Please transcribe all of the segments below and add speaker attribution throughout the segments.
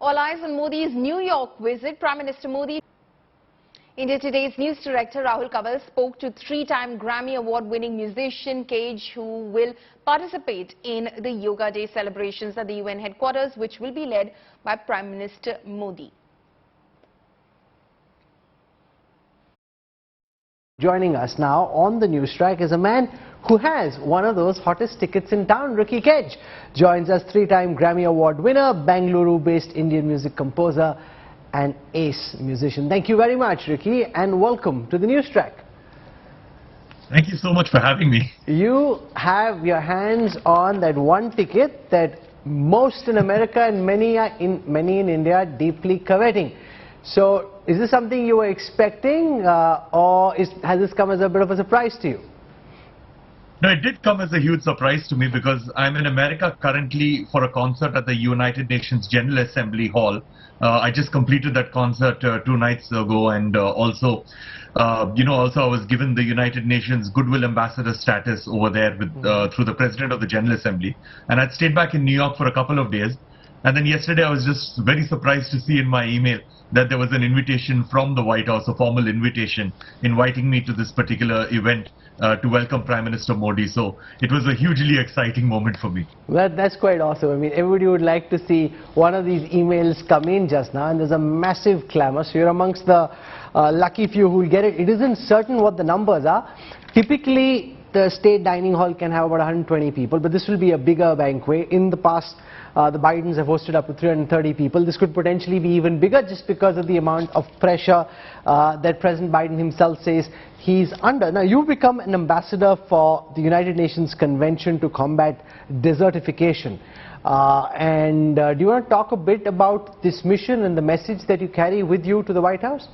Speaker 1: All eyes on Modi's New York visit. Prime Minister Modi. India Today's news director Rahul Kanwal spoke to three-time Grammy Award-winning musician Cage, who will participate in the Yoga Day celebrations at the UN headquarters, which will be led by Prime Minister Modi.
Speaker 2: Joining us now on the news track is a man who has one of those hottest tickets in town. Ricky Cage joins us, three-time Grammy Award winner, Bangalore-based Indian music composer and ace musician. Thank you very much, Ricky, and welcome to the news track.
Speaker 3: Thank you so much for having me.
Speaker 2: You have your hands on that one ticket that most in America and many in India are deeply coveting. So, is this something you were expecting, or has this come as a bit of a surprise to you?
Speaker 3: No, it did come as a huge surprise to me because I'm in America currently for a concert at the United Nations General Assembly Hall. I just completed that concert 2 nights ago, and also I was given the United Nations Goodwill Ambassador status over there with, through the President of the General Assembly. And I'd stayed back in New York for a couple of days. And then yesterday I was just very surprised to see in my email that there was an invitation from the White House, a formal invitation inviting me to this particular event to welcome Prime Minister Modi. So it was a hugely exciting moment for me.
Speaker 2: Well, that's quite awesome. I mean, everybody would like to see one of these emails come in just now, and there's a massive clamor. So you're amongst the lucky few who will get it. It isn't certain what the numbers are. Typically, the state dining hall can have about 120 people, but this will be a bigger banquet. In the past, the Bidens have hosted up to 330 people. This could potentially be even bigger just because of the amount of pressure that President Biden himself says he's under. Now, you've become an ambassador for the United Nations Convention to Combat Desertification. Do you want to talk a bit about this mission and the message that you carry with you to the White House?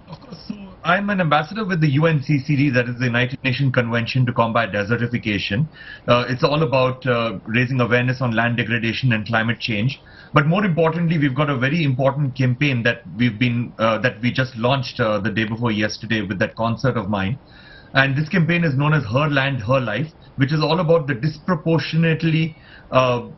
Speaker 3: Of course. So I'm an ambassador with the UNCCD, that is the United Nations Convention to Combat Desertification. It's all about raising awareness on land degradation and climate change. But more importantly, we've got a very important campaign that we just launched the day before yesterday with that concert of mine. And this campaign is known as Her Land, Her Life, which is all about the disproportionately, that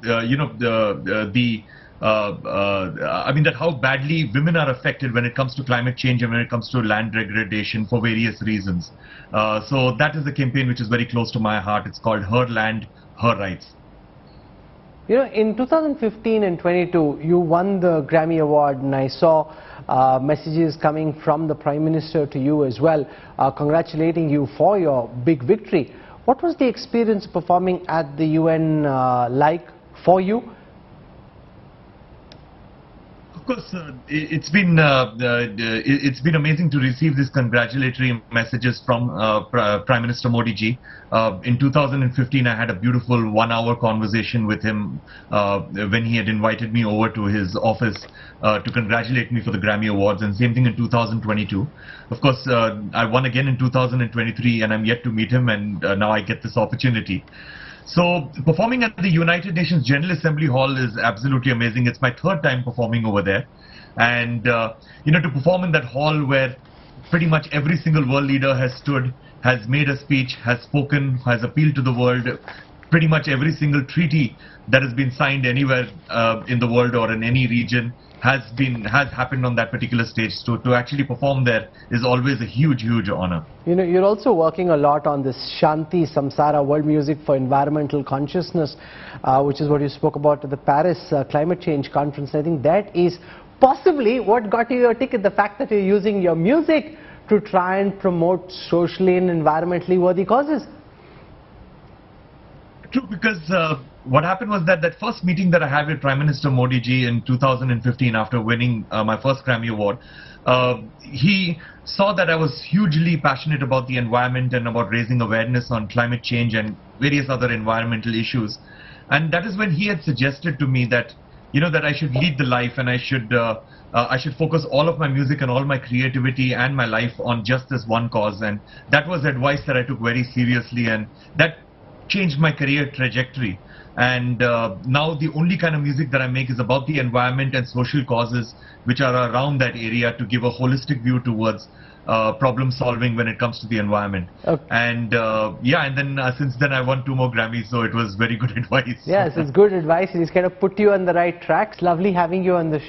Speaker 3: how badly women are affected when it comes to climate change and when it comes to land degradation for various reasons. So that is a campaign which is very close to my heart. It's called Her Land, Her Rights.
Speaker 2: You know, in 2015 and 22, you won the Grammy Award, and I saw messages coming from the Prime Minister to you as well, congratulating you for your big victory. What was the experience performing at the UN like for you?
Speaker 3: Of course, it's been amazing to receive these congratulatory messages from Prime Minister Modi ji. In 2015, I had a beautiful 1-hour conversation with him when he had invited me over to his office to congratulate me for the Grammy Awards, and same thing in 2022. Of course, I won again in 2023, and I'm yet to meet him, and now I get this opportunity. So performing at the United Nations General Assembly Hall is absolutely amazing. It's my 3rd time performing over there. And, to perform in that hall where pretty much every single world leader has stood, has made a speech, has spoken, has appealed to the world, pretty much every single treaty that has been signed anywhere in the world or in any region has happened on that particular stage. So to actually perform there is always a huge honor. You know,
Speaker 2: you're also working a lot on this Shanti Samsara, World Music for Environmental Consciousness, which is what you spoke about at the Paris Climate Change Conference. I think that is possibly what got you your ticket, the fact that you're using your music to try and promote socially and environmentally worthy causes.
Speaker 3: True, because what happened was that first meeting that I had with Prime Minister Modi ji in 2015 after winning my first Grammy Award, he saw that I was hugely passionate about the environment and about raising awareness on climate change and various other environmental issues. And that is when he had suggested to me that, that I should lead the life, and I should focus all of my music and all my creativity and my life on just this one cause. And that was advice that I took very seriously, and that changed my career trajectory. And now the only kind of music that I make is about the environment and social causes which are around that area, to give a holistic view towards problem solving when it comes to the environment.
Speaker 2: Okay.
Speaker 3: And yeah, and then since then I won 2 more Grammys, so it was very good advice.
Speaker 2: Yes, it's good advice, and it's kind of put you on the right track. It's lovely having you on the show.